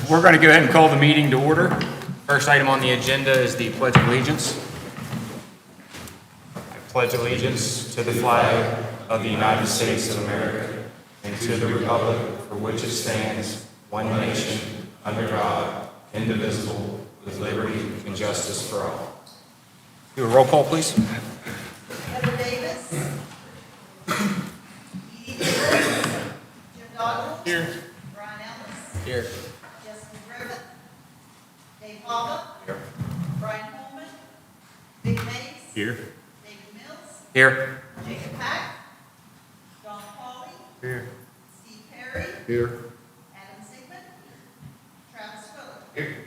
We're going to go ahead and call the meeting to order. First item on the agenda is the Pledge of Allegiance. I pledge allegiance to the flag of the United States of America and to the republic for which it stands, one nation, under God, indivisible, with liberty and justice for all. Do a roll call, please. Heather Davis. Edie Davis. Jim Dodger. Here. Brian Ellis. Here. Jessica Griffin. Dave Hoggle. Here. Brian Holman. Vic Mays. Here. David Mills. Here. Jacob Pack. Don Pauly. Here. Steve Perry. Here. Adam Sigmund. Travis Phillip. Here.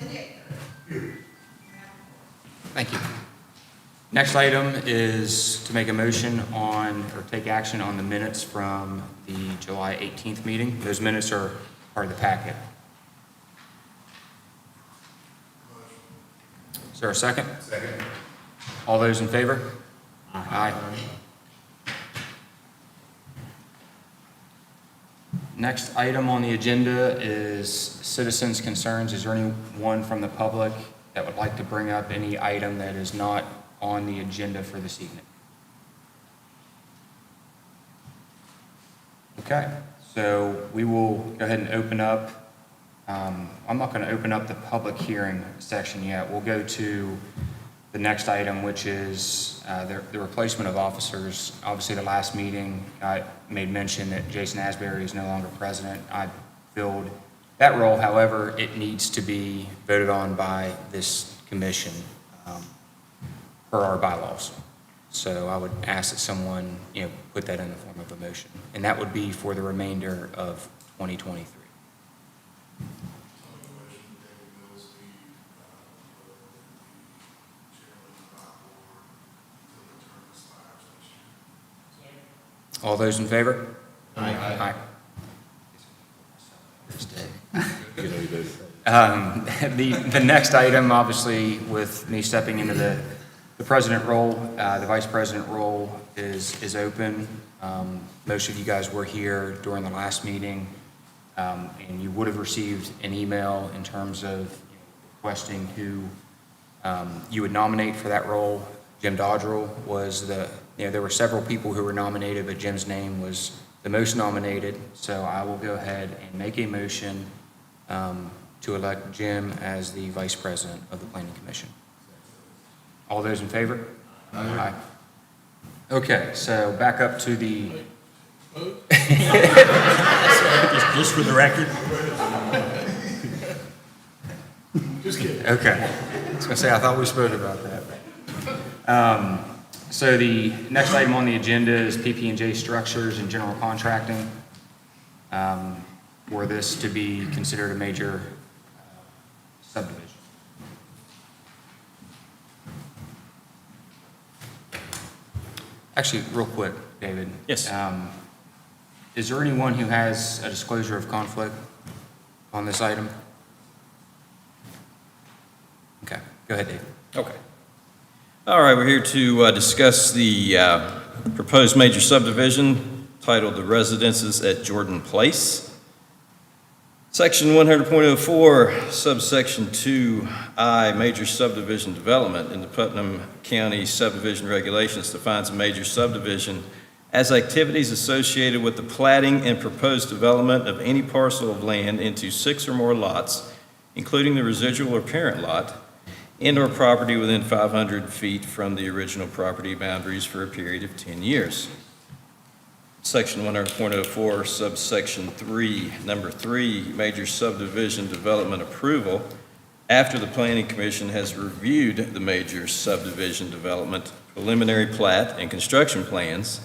Lynn Yeager. Thank you. Next item is to make a motion on, or take action on the minutes from the July 18th meeting. Those minutes are part of the packet. Is there a second? Second. All those in favor? Aye. Next item on the agenda is citizens' concerns. Is there anyone from the public that would like to bring up any item that is not on the agenda for this evening? Okay, so we will go ahead and open up. I'm not going to open up the public hearing section yet. We'll go to the next item, which is the replacement of officers. Obviously, the last meeting, I made mention that Jason Asbury is no longer president. I filled that role. However, it needs to be voted on by this commission per our bylaws. So I would ask that someone, put that in the form of a motion, and that would be for the remainder of 2023. All those in favor? Aye. The next item, obviously, with me stepping into the president role, the vice president role is open. Most of you guys were here during the last meeting, and you would have received an email in terms of requesting who you would nominate for that role. Jim Dodrell was there were several people who were nominated, but Jim's name was the most nominated. So I will go ahead and make a motion to elect Jim as the vice president of the Planning Commission. All those in favor? Aye. Okay, so back up to the... Just for the record. Just kidding. Okay. I was going to say, I thought we spoke about that. So the next item on the agenda is PP&J Structures and General Contracting. For this to be considered a major subdivision. Actually, real quick, David. Yes. Is there anyone who has a disclosure of conflict on this item? Okay, go ahead, Dave. Okay. All right, we're here to discuss the proposed major subdivision titled The Residences at Jordan Place. Section 100.04, subsection 2I, major subdivision development in the Putnam County subdivision regulations defines a major subdivision as activities associated with the platting and proposed development of any parcel of land into 6 or more lots, including the residual or parent lot, and/or property within 500 feet from the original property boundaries for a period of 10 years. Section 100.04, subsection 3, number 3, major subdivision development approval. After the Planning Commission has reviewed the major subdivision development preliminary plat and construction plans,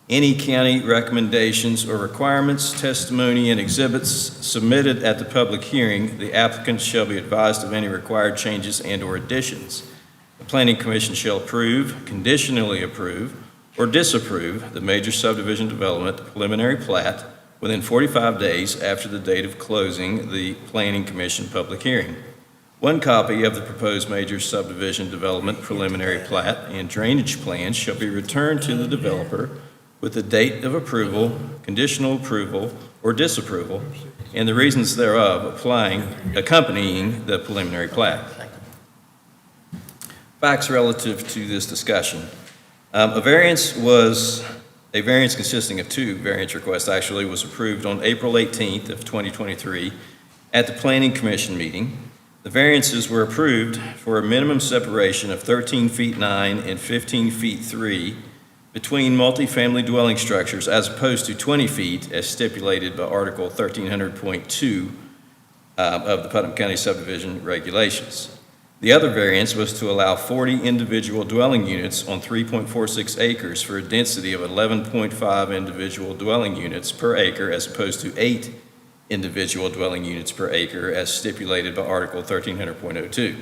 any county recommendations or requirements, testimony, and exhibits submitted at the public hearing, the applicant shall be advised of any required changes and/or additions. The Planning Commission shall approve, conditionally approve, or disapprove the major subdivision development preliminary plat within 45 days after the date of closing the Planning Commission public hearing. One copy of the proposed major subdivision development preliminary plat and drainage plans shall be returned to the developer with the date of approval, conditional approval, or disapproval, and the reasons thereof accompanying the preliminary plat. Facts relative to this discussion. A variance consisting of two variance requests actually was approved on April 18th of 2023 at the Planning Commission meeting. The variances were approved for a minimum separation of 13 feet 9 and 15 feet 3 between multifamily dwelling structures as opposed to 20 feet as stipulated by Article 1300.2 of the Putnam County subdivision regulations. The other variance was to allow 40 individual dwelling units on 3.46 acres for a density of 11.5 individual dwelling units per acre as opposed to 8 individual dwelling units per acre as stipulated by Article 1300.02.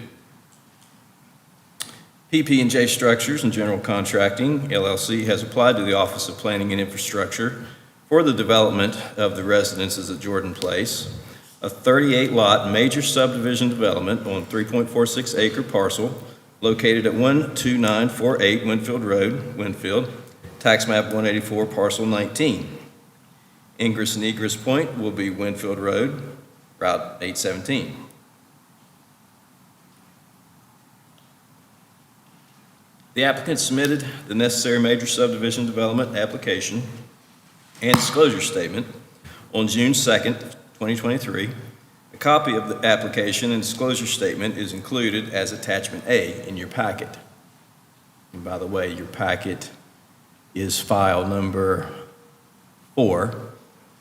PP&J Structures and General Contracting, LLC, has applied to the Office of Planning and Infrastructure for the development of the residences at Jordan Place, a 38-lot major subdivision development on 3.46 acre parcel located at 12948 Winfield Road, Winfield, tax map 184, parcel 19. Ingress and egress point will be Winfield Road, Route 817. The applicant submitted the necessary major subdivision development application and disclosure statement on June 2nd, 2023. A copy of the application and disclosure statement is included as attachment A in your packet. And by the way, your packet is file number 4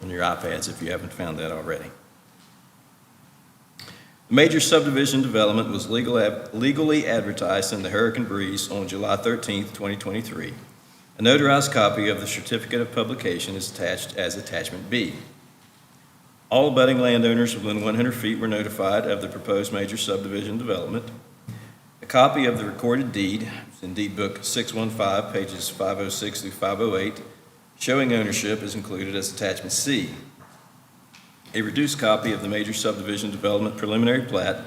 on your iPads if you haven't found that already. The major subdivision development was legally advertised in the Hurricane Breeze on July 13th, 2023. A notarized copy of the certificate of publication is attached as attachment B. All abutting landowners within 100 feet were notified of the proposed major subdivision development. A copy of the recorded deed, in Deed Book 615, pages 506 through 508, showing ownership is included as attachment C. A reduced copy of the major subdivision development preliminary plat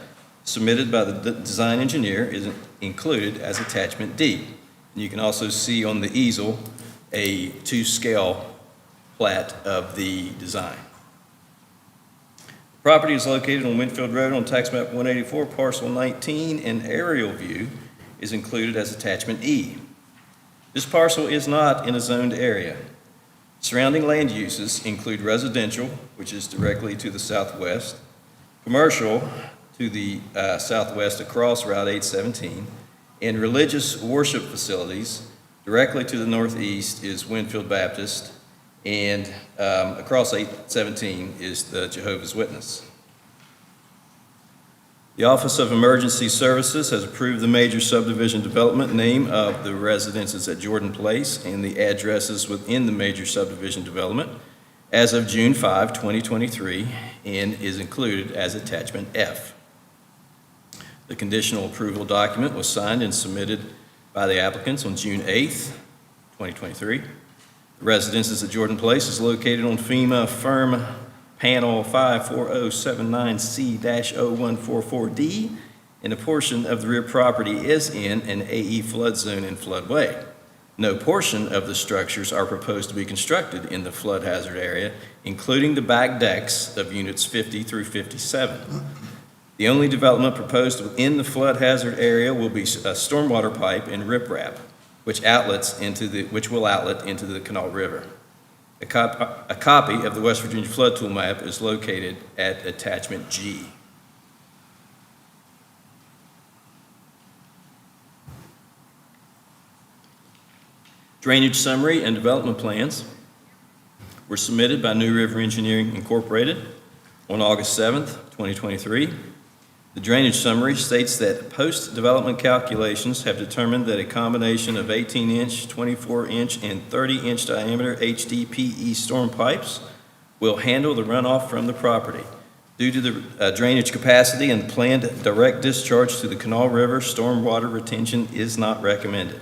submitted by the design engineer is included as attachment D. And you can also see on the easel a 2-scale plat of the design. The property is located on Winfield Road on tax map 184, parcel 19, and aerial view is included as attachment E. This parcel is not in a zoned area. Surrounding land uses include residential, which is directly to the southwest, commercial to the southwest across Route 817, and religious worship facilities. Directly to the northeast is Winfield Baptist, and across 817 is the Jehovah's Witness. The Office of Emergency Services has approved the major subdivision development name of the residences at Jordan Place and the addresses within the major subdivision development as of June 5, 2023, and is included as attachment F. The conditional approval document was signed and submitted by the applicants on June 8th, 2023. The residences at Jordan Place is located on FEMA Firm Panel 54079C-0144D, and a portion of the rear property is in an AE flood zone and floodway. No portion of the structures are proposed to be constructed in the flood hazard area, including the back decks of units 50 through 57. The only development proposed within the flood hazard area will be a stormwater pipe and riprap, which will outlet into the Canal River. A copy of the West Virginia Flood Tool Map is located at attachment G. Drainage summary and development plans were submitted by New River Engineering Incorporated on August 7th, 2023. The drainage summary states that post-development calculations have determined that a combination of 18-inch, 24-inch, and 30-inch diameter HDPE storm pipes will handle the runoff from the property. Due to the drainage capacity and the planned direct discharge to the Canal River, stormwater retention is not recommended.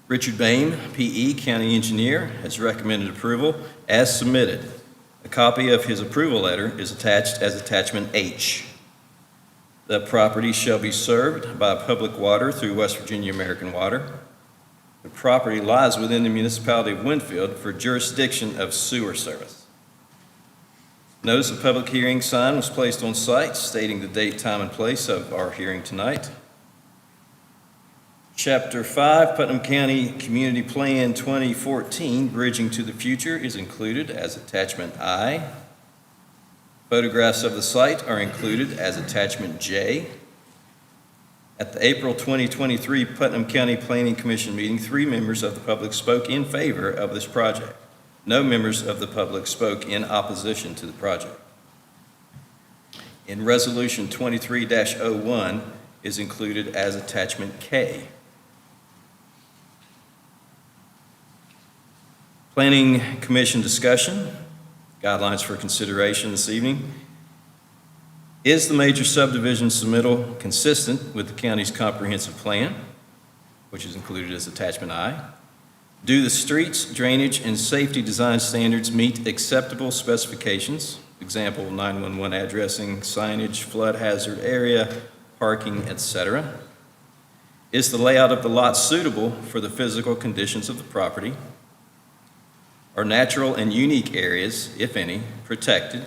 Richard Bain, P.E., County Engineer, has recommended approval as submitted. A copy of his approval letter is attached as Attachment H. The property shall be served by public water through West Virginia American Water. The property lies within the municipality of Winfield for jurisdiction of sewer service. Notice of public hearing sign was placed on site stating the date, time, and place of our hearing tonight. Chapter 5, Putnam County Community Plan 2014, Bridging to the Future, is included as Attachment I. Photographs of the site are included as Attachment J. At the April 2023 Putnam County Planning Commission meeting, 3 members of the public spoke in favor of this project. No members of the public spoke in opposition to the project. In Resolution 23-01 is included as Attachment K. Planning Commission discussion, guidelines for consideration this evening. Is the major subdivision submittal consistent with the county's comprehensive plan, which is included as Attachment I? Do the streets, drainage, and safety design standards meet acceptable specifications? Example, 911 addressing, signage, flood hazard area, parking, etc. Is the layout of the lot suitable for the physical conditions of the property? Are natural and unique areas, if any, protected?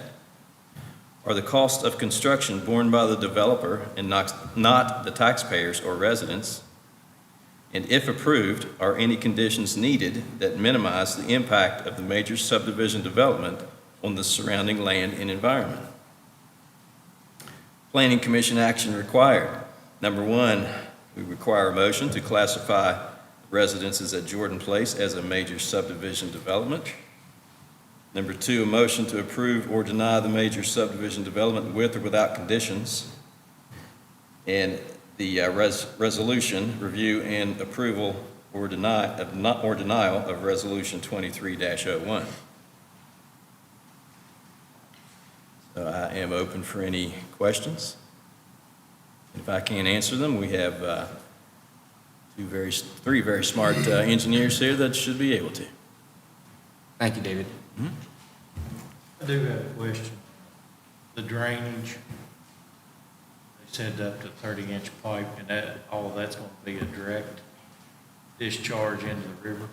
Are the cost of construction borne by the developer and not the taxpayers or residents? And if approved, are any conditions needed that minimize the impact of the major subdivision development on the surrounding land and environment? Planning Commission action required. Number 1, we require a motion to classify residences at Jordan Place as a major subdivision development. Number 2, a motion to approve or deny the major subdivision development with or without conditions. And the resolution, review and approval or denial of Resolution 23-01. So I am open for any questions. If I can't answer them, we have three very smart engineers here that should be able to. Thank you, David. I do have a question. The drainage, they said up to 30-inch pipe, and that, all of that's going to be a direct discharge into the river.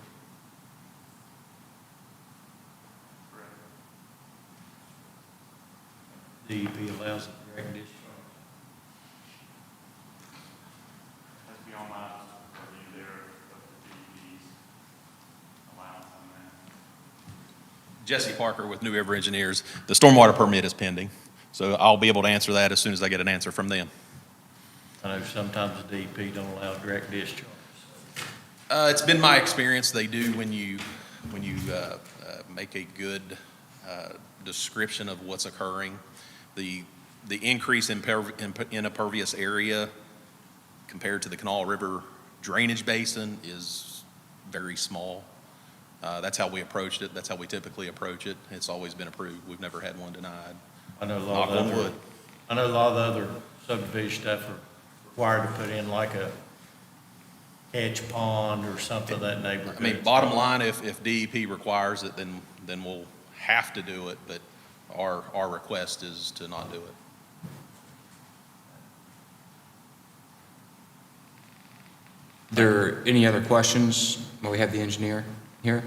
DEP allows a direct discharge. That's beyond my purview there, but the DEP's allowance on that. Jesse Parker with New River Engineers. The stormwater permit is pending, so I'll be able to answer that as soon as I get an answer from them. I know sometimes the DEP don't allow direct discharge. It's been my experience they do when you make a good description of what's occurring. The increase in impervious area compared to the Kanawha River drainage basin is very small. That's how we approached it. That's how we typically approach it. It's always been approved. We've never had one denied. I know a Knock lot on of wood. the other subdivision stuff are required to put in like a hedge pond or something of that neighborhood. I mean, bottom line, if DEP requires it, then we'll have to do it, but our request is to not do it. There any other questions while we have the engineer here?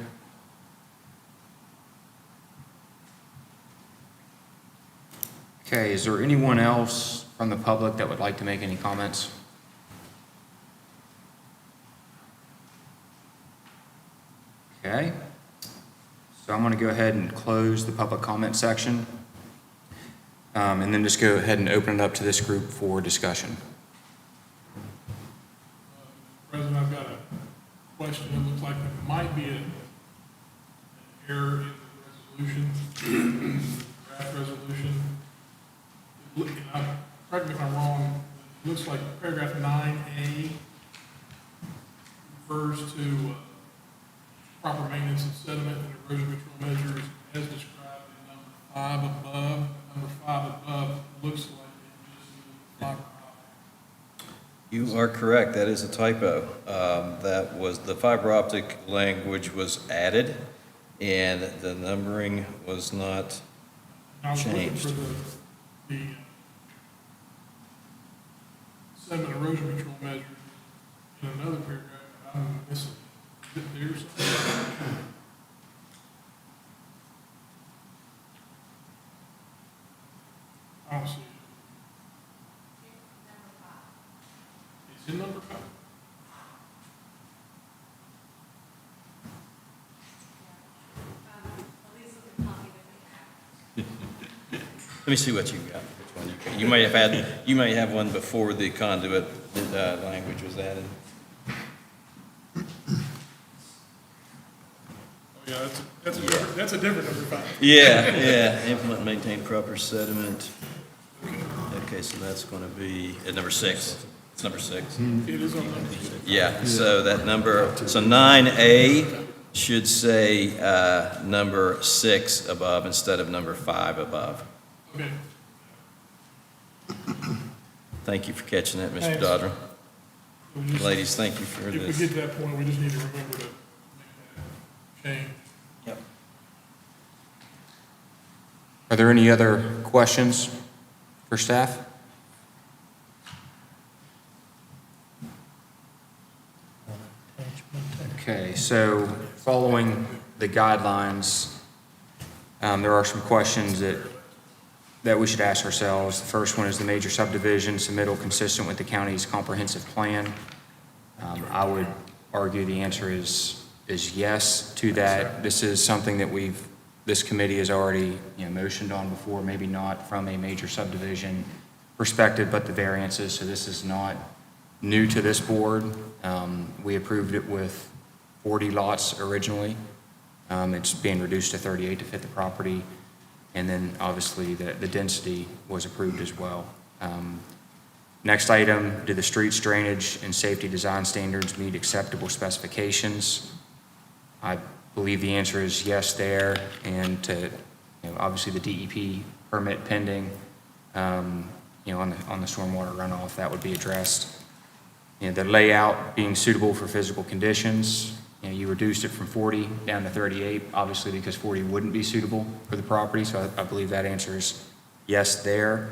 Okay, is there anyone else from the public that would like to make any comments? Okay, so I'm going to go ahead and close the public comment section, and then just go ahead and open it up to this group for discussion. President, I've got a question. It looks like there might be an error in the resolution, draft resolution. Correct me if I'm wrong, it looks like paragraph 9A refers to proper maintenance of sediment and erosion control measures as described in number 5 above. Number 5 above looks like it just needs fiber optic. You are correct, that is a typo. That was, the fiber optic language was added, and the numbering was not, I was looking Changed. for the sediment erosion control measures in another paragraph, and I'm missing. Is it there somewhere? I don't see it. It's in number 5. let me see what you've got, which one you got. You may have one before the conduit language was added. Oh, yeah, that's a different number 5. Yeah, implement and maintain proper sediment. Okay, so that's going to be at number 6. It's number 6. It is on number 6. Yeah, so that number, so 9A should say number 6 above instead of number 5 above. Okay. Thank you for catching that, Mr. Thanks. Dodger. We'll just- Ladies, thank you for If we this. get to that point, we just need to remember to make that change. Yep. Are there any other questions for staff? Okay, so following the guidelines, there are some questions that we should ask ourselves. The first one is the major subdivision submittal consistent with the county's comprehensive plan. I would argue the answer is yes to that. This is something that this committee has already, motioned on before, maybe not from a major subdivision perspective, but the variances, so this is not new to this board. We approved it with 40 lots originally. It's being reduced to 38 to fit the property. And then obviously the density was approved as well. Next item, do the streets drainage and safety design standards meet acceptable specifications? I believe the answer is yes there, and obviously the DEP permit pending, on the stormwater runoff, that would be addressed. The layout being suitable for physical conditions, you reduced it from 40 down to 38, obviously because 40 wouldn't be suitable for the property, so I believe that answer is yes there.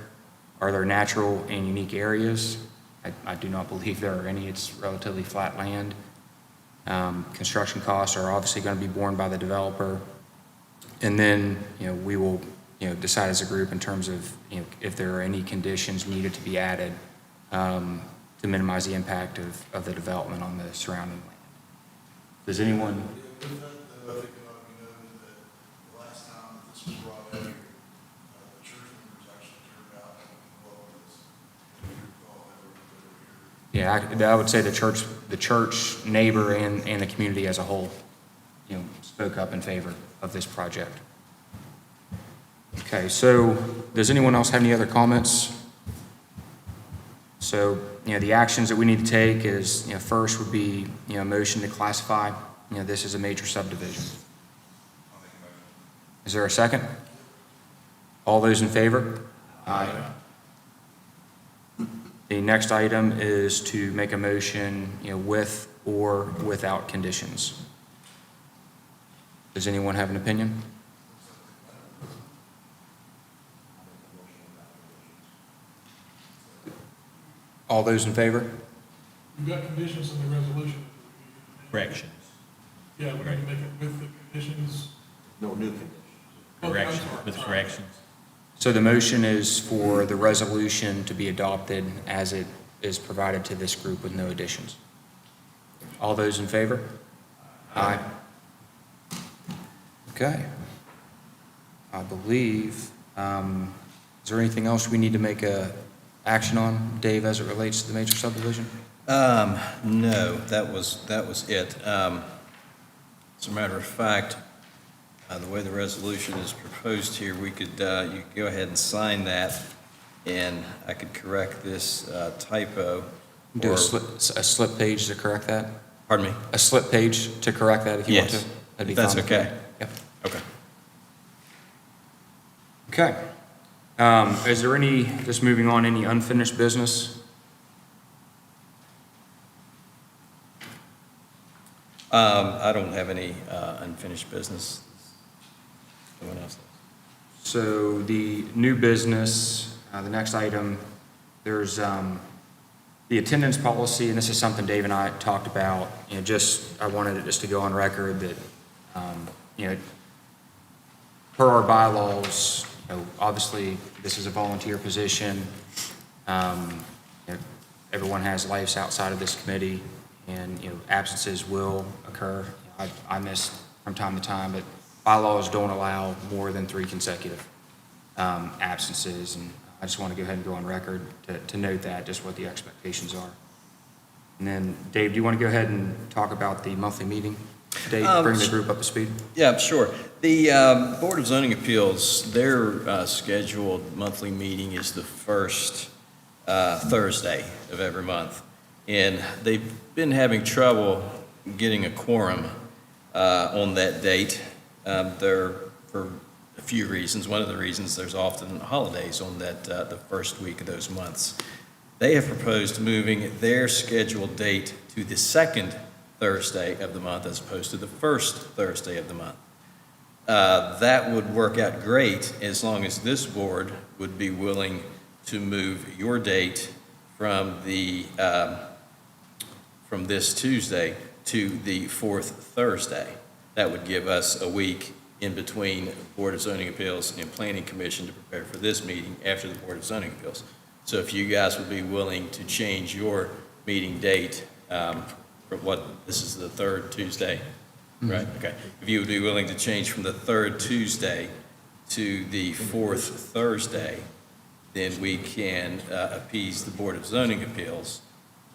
Are there natural and unique areas? I do not believe there are any. It's relatively flat land. Construction costs are obviously going to be borne by the developer. And then, we will, decide as a group in terms of, if there are any conditions needed to be added to minimize the impact of the development on the surrounding land. Does anyone? With that, though, I think it ought to be noted that the last time that this was brought up here, the church members actually turned out and involved this. If you recall, they were here. Yeah, I would say the church neighbor and the community as a whole, spoke up in favor of this project. Okay, so does anyone else have any other comments? So, the actions that we need to take is, first would be, a motion to classify, this as a major subdivision. Is there a second? All those in favor? Aye. The next item is to make a motion, with or without conditions. Does anyone have an opinion? All those in favor? We've got conditions in the resolution. Corrections. Yeah, we need to make it with the conditions. No new conditions. Okay, I'm Corrections, sorry. with corrections. So the motion is for the resolution to be adopted as it is provided to this group with no additions. All those in favor? Aye. Okay. I believe, is there anything else we need to make a action on, Dave, as it relates to the major subdivision? No, that was it. As a matter of fact, the way the resolution is proposed here, we could, you could go ahead and sign that, and I could correct this typo. Do or- a slip page to correct that? Pardon me? A slip page to correct that if you want to? Yes, That'd be if that's fine with okay. me. Yep. Okay. Okay. Is there any, just moving on, any unfinished business? I don't have any unfinished business. Anyone else? So the new business, the next item, there's the attendance policy, and this is something Dave and I talked about. I wanted it just to go on record that, per our bylaws, obviously, this is a volunteer position. Everyone has lives outside of this committee, and, absences will occur. I miss from time to time, but bylaws don't allow more than 3 consecutive absences, and I just want to go ahead and go on record to note that, just what the expectations are. And then, Dave, do you want to go ahead and talk about the monthly meeting? Dave, bring the group up to speed. Yeah, sure. The Board of Zoning Appeals, their scheduled monthly meeting is the first Thursday of every month. And they've been having trouble getting a quorum on that date. For a few reasons. One of the reasons, there's often holidays on that the first week of those months. They have proposed moving their scheduled date to the second Thursday of the month as opposed to the first Thursday of the month. That would work out great as long as this board would be willing to move your date from this Tuesday to the fourth Thursday. That would give us a week in between Board of Zoning Appeals and Planning Commission to prepare for this meeting after the Board of Zoning Appeals. So if you guys would be willing to change your meeting date, this is the third Tuesday, right? Okay. If you would be willing to change from the third Tuesday to the fourth Thursday, then we can appease the Board of Zoning Appeals,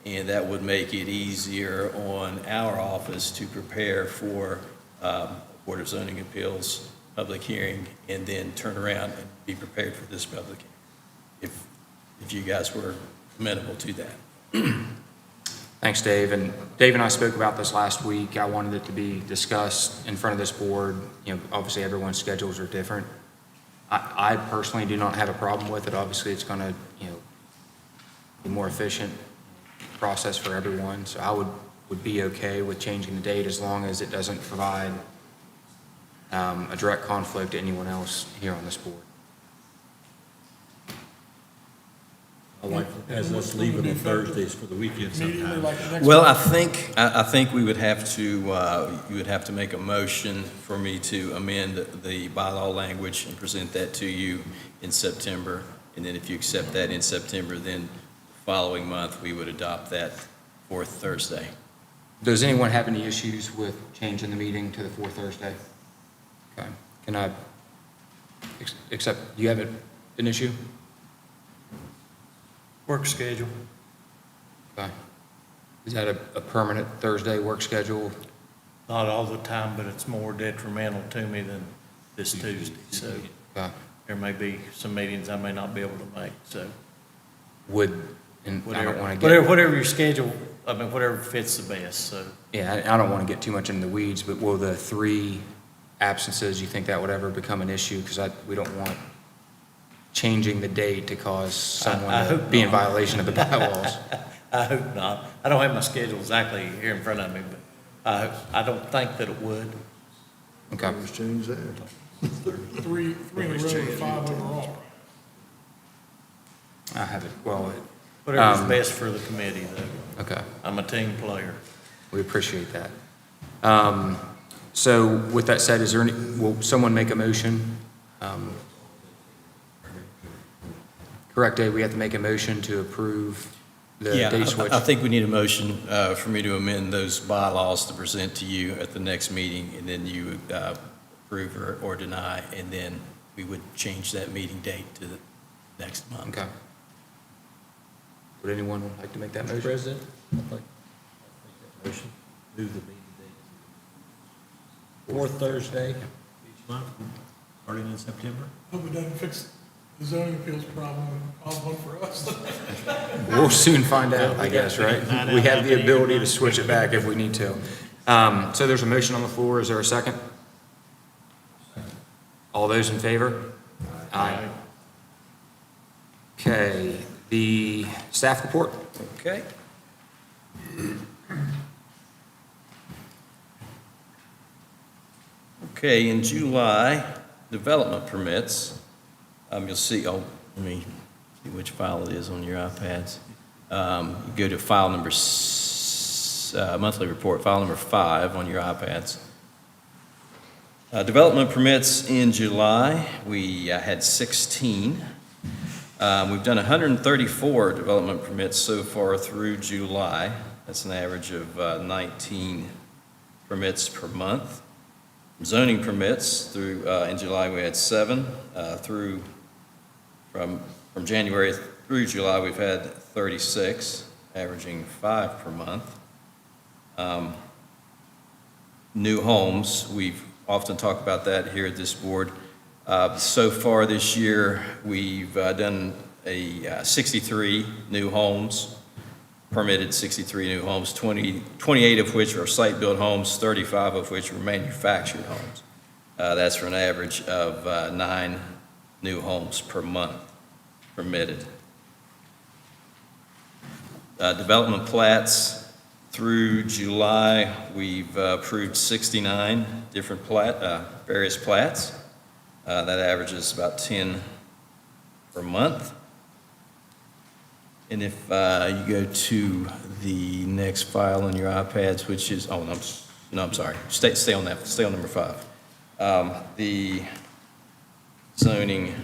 and that would make it easier on our office to prepare for Board of Zoning Appeals public hearing, and then turn around and be prepared for this public hearing, if you guys were amenable to that. Thanks, Dave. And Dave and I spoke about this last week. I wanted it to be discussed in front of this board. Obviously, everyone's schedules are different. I personally do not have a problem with it. Obviously, it's going to, be more efficient process for everyone. So I would be okay with changing the date as long as it doesn't provide a direct conflict to anyone else here on this board. I like, as us leaving on Thursdays for the weekend Immediately, sometimes. like the next. Well, I think we would have to, you would have to make a motion for me to amend the bylaw language and present that to you in September. And then if you accept that in September, then the following month, we would adopt that fourth Thursday. Does anyone have any issues with changing the meeting to the fourth Thursday? Okay. Can I accept, do you have an issue? Work schedule. Okay. Is that a permanent Thursday work schedule? Not all the time, but it's more detrimental to me than this Tuesday. So Okay. there may be some meetings I may not be able to make, so. And I don't want to get, Whatever your schedule, whatever fits the best, so. yeah, I don't want to get too much into the weeds, but will the 3 absences, you think that would ever become an issue? Because we don't want changing the date to cause someone I to hope be in not. violation of the bylaws. I hope not. I don't have my schedule exactly here in front of me, but I don't think that it would. Okay. Let's change that. 3 in a row and 5 overall. I have it, well, Whatever's best for the committee, though. okay. I'm a team player. We appreciate that. So with that said, will someone make a motion? Correct, Dave, we have to make a motion to approve the Yeah, date switch. I think we need a motion for me to amend those bylaws to present to you at the next meeting, and then you would approve or deny, and then we would change that meeting date to the next month. Okay. Would anyone like to make that Mr. motion? President, I'd like to make that motion, move the meeting date to fourth Thursday each month, starting in September. Hope it doesn't fix the zoning appeals problem and cause one for us. We'll soon find out, I guess, right? We have the ability to switch it back if we need to. So there's a motion on the floor. Is there a second? All those in favor? Aye. Okay, the staff report? Okay. Okay, in July, development permits, you'll see, let me see which file it is on your iPads. You go to file number, monthly report, file number 5 on your iPads. Development permits in July, we had 16. We've done 134 development permits so far through July. That's an average of 19 permits per month. Zoning permits through, in July, we had 7. From January through July, we've had 36, averaging 5 per month. New homes, we've often talked about that here at this board. So far this year, we've done 63 new homes, permitted 63 new homes, 28 of which are site-built homes, 35 of which are manufactured homes. That's for an average of 9 new homes per month permitted. Development plats, through July, we've approved 69 different various plats. That averages about 10 per month. And if you go to the next file on your iPads, which is, I'm sorry, stay on that, stay on number 5. The zoning,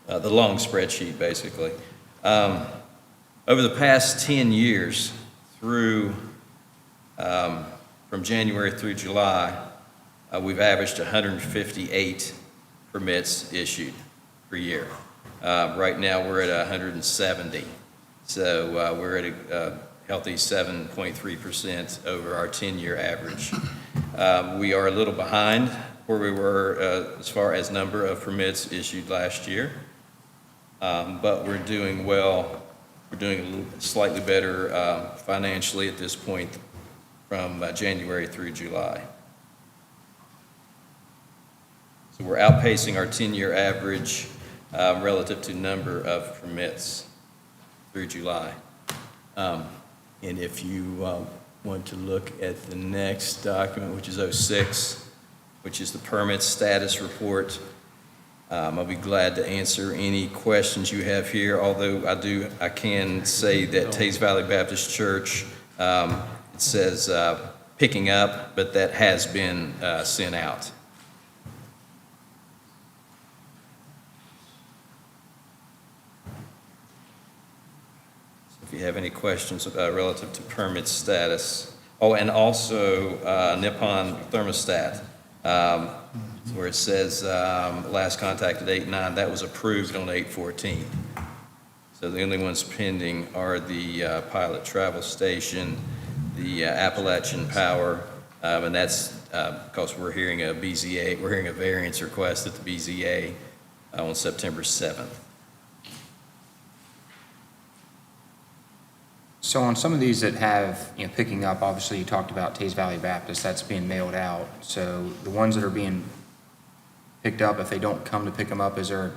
the long spreadsheet, basically. Over the past 10 years, through, from January through July, we've averaged 158 permits issued per year. Right now, we're at 170. So we're at a healthy 7.3% over our 10-year average. We are a little behind where we were as far as number of permits issued last year, but we're doing well. We're doing a little slightly better financially at this point from January through July. So we're outpacing our 10-year average relative to number of permits through July. And if you want to look at the next document, which is 06, which is the permit status report, I'll be glad to answer any questions you have here, although I can say that Tays Valley Baptist Church, it says picking up, but that has been sent out. If you have any questions relative to permit status. Oh, and also Nippon thermostat, where it says last contacted 8/9, that was approved on 8/14. So the only ones pending are the pilot travel station, the Appalachian Power, and that's because we're hearing a BZA, we're hearing a variance request at the BZA on September 7th. So on some of these that have, picking up, obviously you talked about Tays Valley Baptist, that's being mailed out. So the ones that are being picked up, if they don't come to pick them up, is there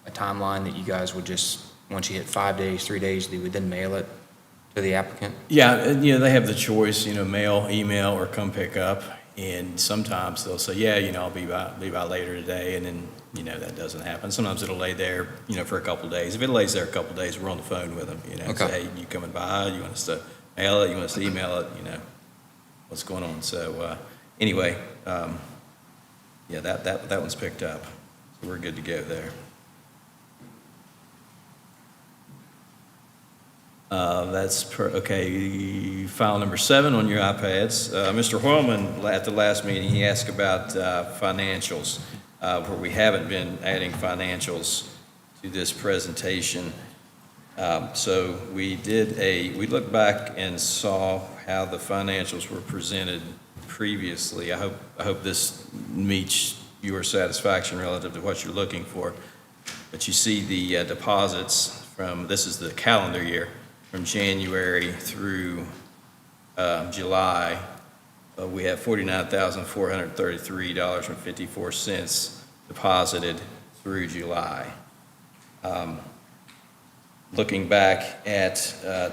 a timeline that you guys would just, once you hit 5 days, 3 days, you would then mail it to the applicant? Yeah, and, they have the choice, mail, email, or come pick up. And sometimes they'll say, yeah, I'll be by later today, and then, that doesn't happen. Sometimes it'll lay there, for a couple of days. If it lays there a couple of days, we're on the phone with them, Okay. Say, hey, you coming by? You want us to mail it? You want us to email it? What's going on? So, anyway, yeah, that one's picked up. So we're good to go there. Okay, file number 7 on your iPads. Mr. Hoylman, at the last meeting, he asked about financials, where we haven't been adding financials to this presentation. So we looked back and saw how the financials were presented previously. I hope this meets your satisfaction relative to what you're looking for. But you see the deposits this is the calendar year, from January through July, we have $49,433.54 deposited through July. Looking back at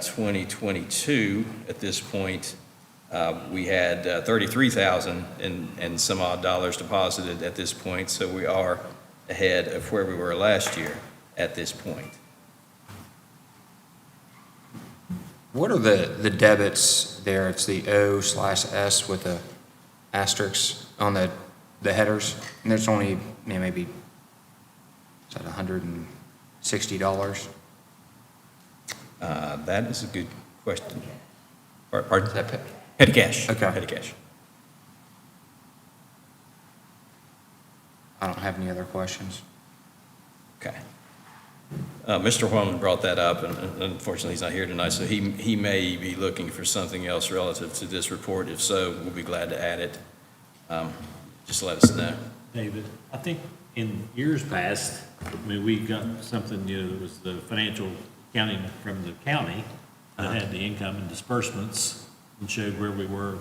2022, at this point, We had 33,000 and some odd dollars deposited at this point, so we are ahead of where we were last year at this point. What are the debits there? It's the O/S with the asterisk on the headers, and there's only, maybe, is that $160? That is a good question. Pardon? Is that pa- Petty cash. Okay. Petty cash. I don't have any other questions. Okay. Mr. Horman brought that up, and unfortunately, he's not here tonight, so he may be looking for something else relative to this report. If so, we'll be glad to add it. Just let us know. David, I think in years past, I mean, we got something, that was the financial accounting from the county that had the income and disbursements and showed where we were in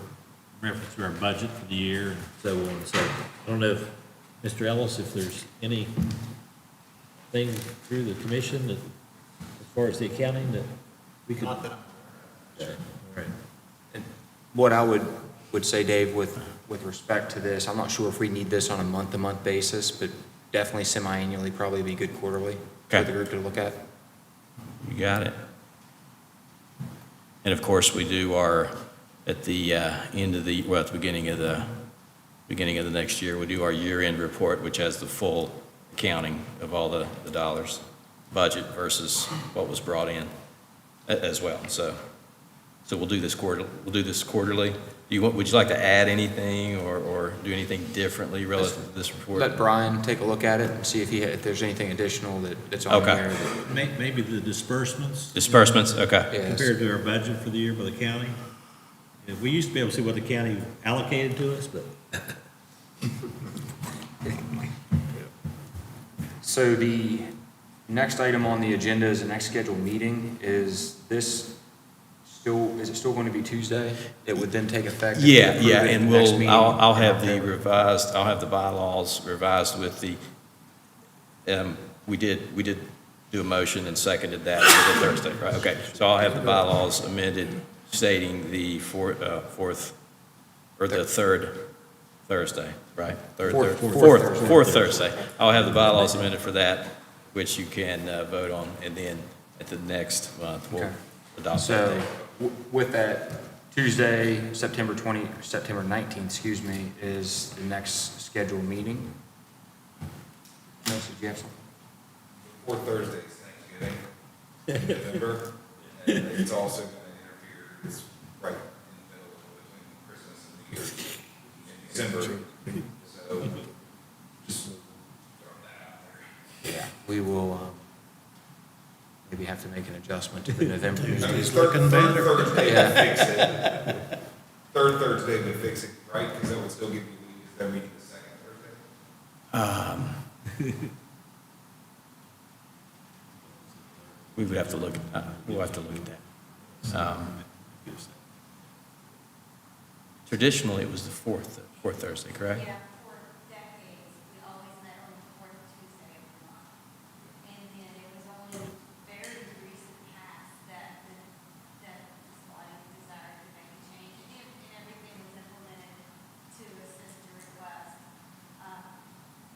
reference to our budget for the year and so on. So I don't know if, Mr. Ellis, if there's anything through the commission that, as far as the accounting, that we could. Not that I'm Okay, all right. And what I would say, Dave, with respect to this, I'm not sure if we need this on a month-to-month basis, but definitely semi-annually, probably be good quarterly for Okay. the group to look at. You got it. And of course, we do at the end of at the beginning of the next year, we do our year-end report, which has the full accounting of all the dollars, budget versus what was brought in as well. So we'll do this quarterly. Would you like to add anything or do anything differently relative to this report? Let Brian take a look at it and see if there's anything additional that's on Okay. there. that- Maybe the disbursements. Disbursements, okay. Yes. Compared to our budget for the year by the county. We used to be able to see what the county allocated to us, but So the next item on the agenda is the next scheduled meeting. Is it still going to be Tuesday? It would then take effect? if we Yeah, approve yeah, it and next meeting I'll in have October. I'll have the bylaws revised with we did do a motion and seconded that for the Thursday, right? Okay, so I'll have the bylaws amended stating the fourth, or the third Thursday, right? Fourth Thursday. I'll have the bylaws amended for that, which you can vote on, and then at the next month, we'll Okay. adopt that So date. with that, Tuesday, September 19th, excuse me, is the next scheduled meeting. Melissa, did you have something? Fourth Thursday is Thanksgiving in November, and it's also going to interfere, it's right in the middle between Christmas and New Year's in December. So just throwing that out there. Yeah. We will maybe have to make an adjustment to the November I mean, meeting. third Thursday Yeah. would fix it. Third Thursday would fix it, right? Because that would still give you, is that meeting the second Thursday? We would have to we'll have to look at that. Traditionally, it was the fourth Thursday, correct? Yeah, for decades, we always met on the fourth Tuesday of the month. And then it was only very recent past that this body desired to make a change, and everything was implemented to assist the request.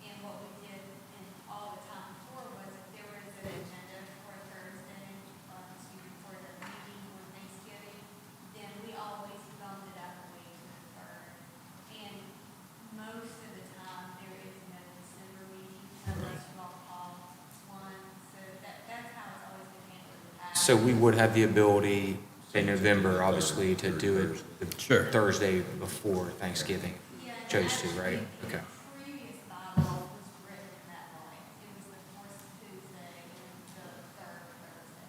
And what we did in all the time before was if there was an agenda for Thursday, for the meeting on Thanksgiving, then we always bumped it up a week to the third. And most of the time, there is no December meeting unless you all call one. So that's how it's always been handled in the past. So we would have the ability, say November, obviously, to do it the Sure. Thursday before Thanksgiving. Yeah, and Chose to, right? actually, Okay. the previous bylaw was written that way. It was the fourth Tuesday and the third Thursday.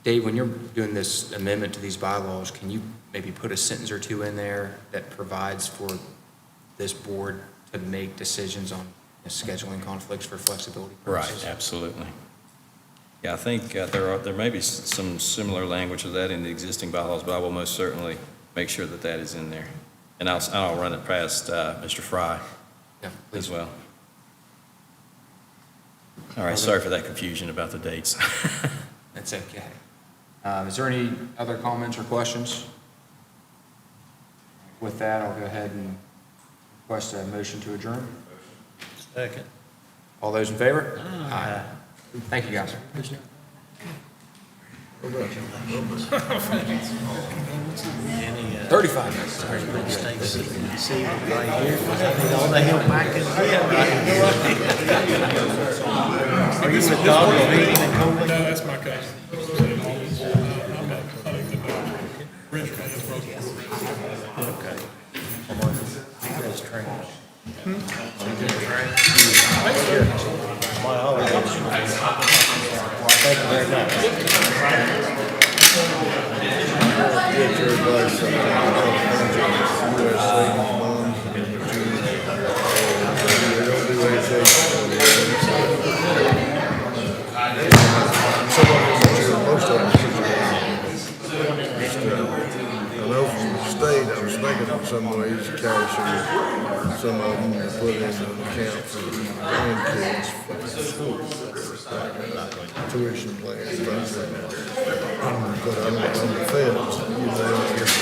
Dave, when you're doing this amendment to these bylaws, can you maybe put a sentence or two in there that provides for this board to make decisions on scheduling conflicts for flexibility purposes? Right, absolutely. Yeah, I think there may be some similar language to that in the existing bylaws, but I will most certainly make sure that is in there. And I'll run it past Mr. Fry Yeah, as please. well. All right, sorry for that confusion about the dates. That's okay. Is there any other comments or questions? With that, I'll go ahead and request a motion to adjourn. Second. All those in favor? Aye. Thank you, guys. Any, 35 minutes. see right here, all the help I can get. Are you with Dog Meeting and No, Coleman? that's my cousin. I'm at Huntington, Richard, his brother. Okay. He does training. Thank you very much. Get your advice on USA bonds and they don't do anything. Some of them mature, most of them I know from the state, I was thinking of some ways cash or some of them to put in an account for grandkids for school. Tuition plans, but I'm on the fence, you know, I guess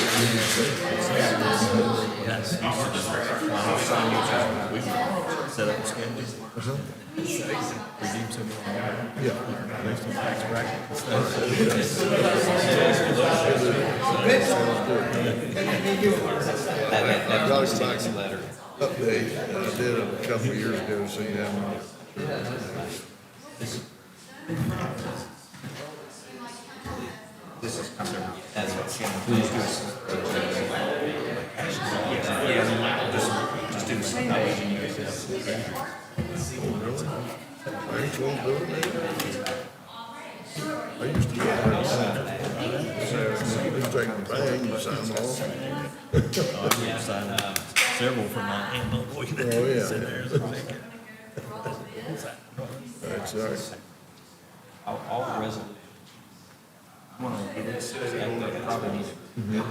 Set up a schedule. Redeem some. yeah. Based on tax bracket and stuff. Sounds good. I've got to back some update, I did a couple of years ago, see them. Just do the same page and you can I ain't supposed to do it now. I used to do it all the time. So, you just take the bang, you sign them all. I've signed several for my aunt and uncle. Oh, yeah. Sit there as a ticket. That's all right. all the resolutions. One of them, it's, probably needs to be.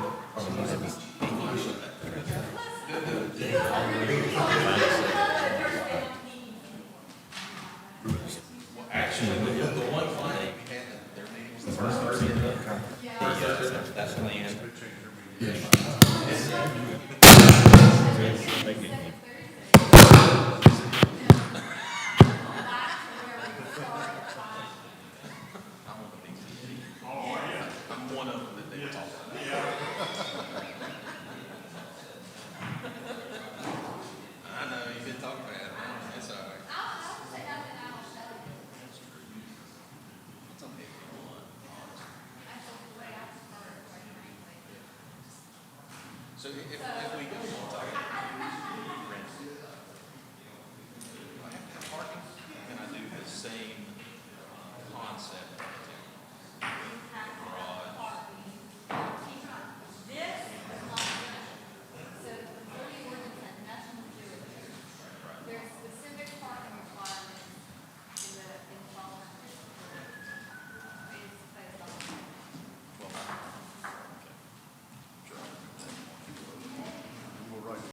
That's land. I'm one of them that they talk about. I know, you've been talking about it, it's all right. It's okay. So if we go